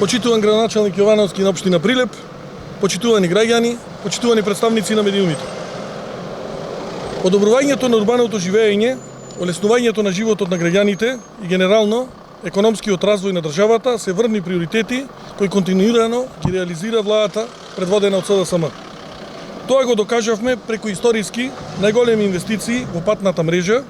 Почитуван градоначалник Јовановски на општина Прилеп, почитувани граѓани, почитувани представници на медиумите. Подобрувањето на урбаното живење, олеснувањето на животот на граѓаните и генерално економскиот развој на државата се врвни приоритети кои континуирано ги реализира владата предводена од СДСМ. Тоа го докажавме преку историски најголеми инвестиции во патната мрежа,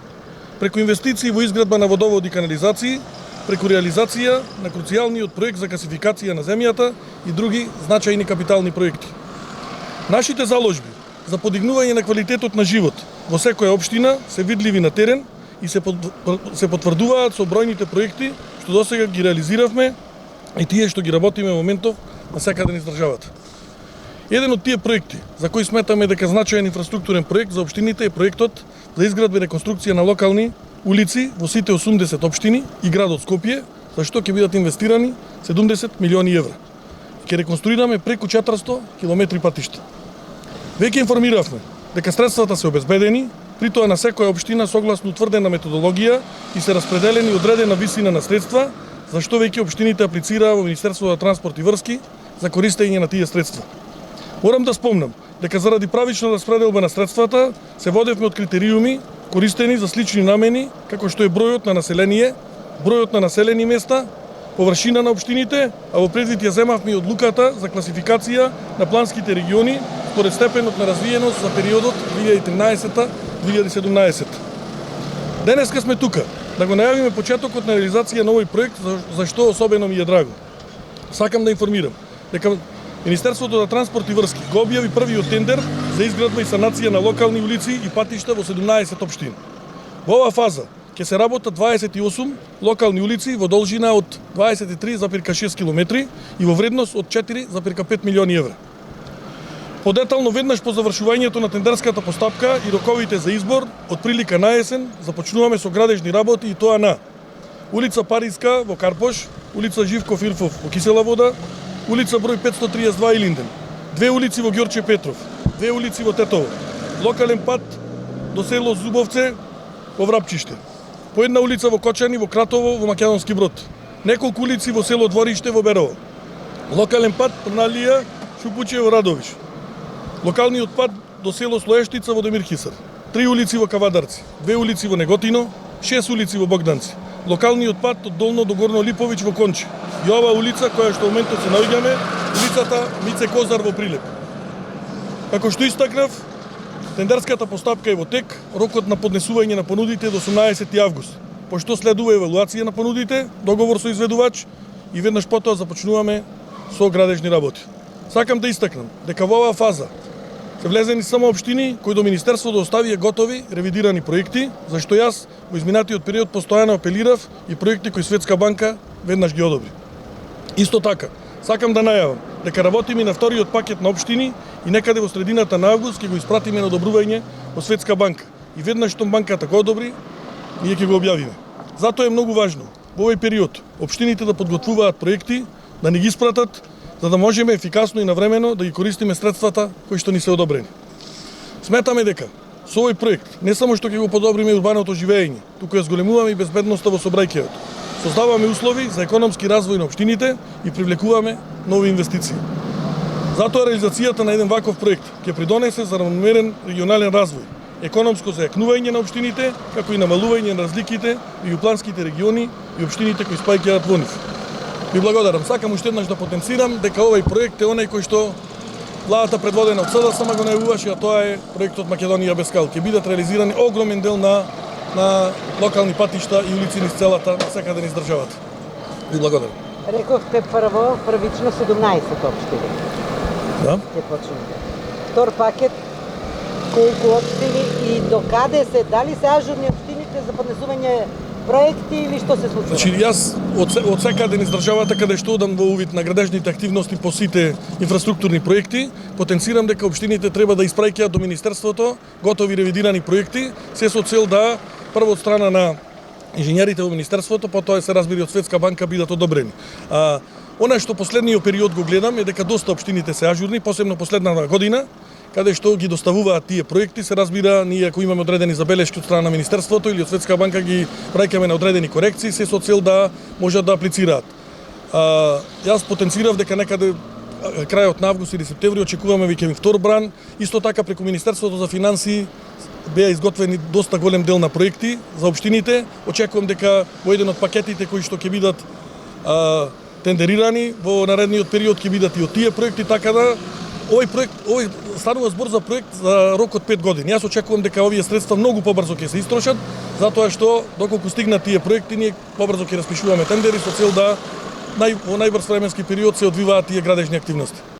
преку инвестиции во изградба на водоводи и канализации, преку реализација на круцијалниот проект за гасификација на земјата и други значајни капитални проекти. Нашите заложби за подигнување на квалитетот на живот во секоја општина се видливи на терен и се потврдуваат со бројните проекти што досега ги реализиравме и тие што ги работиме во моментов на секаде низ државата. Еден од тие проекти за кои сметаме дека значаен инфраструктурен проект за општините е проектот за изградба и реконструкција на локални улици во сите 80 општини и градот Скопје, за што ќе бидат инвестирани 70 милиони евра. Ќе реконструираме преку 400 километри патишта. Веќе информиравме дека средствата се обезбедени, при тоа на секоја општина согласно утврдена методологија и се распределени одредена висина на средства, за што веќе општините аплицираа во Министерството за транспорт и врски за користење на тие средства. Морам да спомнам дека заради правична распределба на средствата се водевме од критериуми користени за слични намени, како што е бројот на население, бројот на населени места, површина на општините, а во предвид ја земавме и одлуката за класификација на планските региони според степенот на развиеност за периодот 2013-2017. Денеска сме тука да го најавиме почетокот на реализација на овој проект, за што особено ми е драго. Сакам да информирам дека Министерството за транспорт и врски го објави првиот тендер за изградба и санација на локални улици и патишта во 17 општини. Во оваа фаза ќе се работат 28 локални улици во должина од 23,6 км и во вредност од 4,5 милиони евра. Подетално веднаш по завршувањето на тендерската постапка и роковите за избор, од прилика на есен започнуваме со градежни работи и тоа на улица Париска во Карпош, улица Живко Фирфов во Кисела Вода, улица број 532 Илинден, две улици во Ѓорче Петров, две улици во Тетово, локален пат до село Зубовце во Врапчиште, по една улица во Кочани во Кратово во Македонски Брод, неколку улици во село Двориште во Берово, локален пат Трналија Шупуче во Радовиш, локалниот пат до село Слоештица во Демир Хисар, три улици во Кавадарци, две улици во Неготино, 6 улици во Богданци, локалниот пат од Долно до Горно Липовиќ во Кончи и ова улица која што во моментот се наоѓаме, улицата Мице Козар во Прилеп. Како што истакнав, тендерската постапка е во тек, рокот на поднесување на понудите до 18 август. Пошто следува евалуација на понудите, договор со изведувач и веднаш потоа започнуваме со градежни работи. Сакам да истакнам дека во оваа фаза се влезени само општини кои до Министерството оставија готови ревидирани проекти, зашто јас во изминатиот период постојано апелирав и проекти кои Светска банка веднаш ги одобри. Исто така, сакам да најавам дека работиме и на вториот пакет на општини и некаде во средината на август ќе го испратиме на одобрување во Светска банка. И веднаш што банката го одобри, ние ќе го објавиме. Затоа е многу важно во овој период општините да подготвуваат проекти, да ни ги испратат, за да можеме ефикасно и навремено да ги користиме средствата кои што ни се одобрени. Сметаме дека со овој проект не само што ќе го подобриме урбаното живење, туку ја зголемуваме и безбедноста во сообраќајот. Создаваме услови за економски развој на општините и привлекуваме нови инвестиции. Затоа реализацијата на еден ваков проект ќе придонесе за равномерен регионален развој, економско зајакнување на општините, како и намалување на разликите меѓу планските региони и општините кои спаѓаат во нив. Ви благодарам. Сакам уште еднаш да потенцирам дека овој проект е онај кој што владата предводена од СДСМ го најавуваше, а тоа е проектот Македонија без кал. Ќе бидат реализирани огромен дел на локални патишта и улици низ целата, секаде низ државата. Ви благодарам. Рековте првично 17 општини. Да. Ќе почнете. Втор пакет, колку општини и до каде се, дали се ажурни општините за поднесување проекти или што се случува? Значи, јас од секаде низ државата каде што одам во увид на градежните активности по сите инфраструктурни проекти, потенцирам дека општините треба да испраќаат до Министерството готови ревидирани проекти, се со цел да прво од страна на инженерите во Министерството, потоа се разбира од Светска банка бидат одобрени. Она што последниот период го гледам е дека доста општините се ажурни, посебно последната година, каде што ги доставуваат тие проекти, се разбира, ние ако имаме одредени забелешки од страна на Министерството или од Светска банка ги праќаме на одредени корекции, се со цел да можат да аплицираат. Јас потенцирав дека некаде крајот на август или септември очекуваме веќе втор бран. Исто така преку Министерството за финансии беа изготвени доста голем дел на проекти за општините. Очекувам дека во еден од пакетите кои што ќе бидат тендерирани во наредниот период ќе бидат и од тие проекти, така да овој станува збор за проект за рок од 5 години. Јас очекувам дека овие средства многу побрзо ќе се истрошат, затоа што доколку стигнат тие проекти ние побрзо ќе распишуваме тендери со цел да во најбрз временски период се одвиваат тие градежни активности.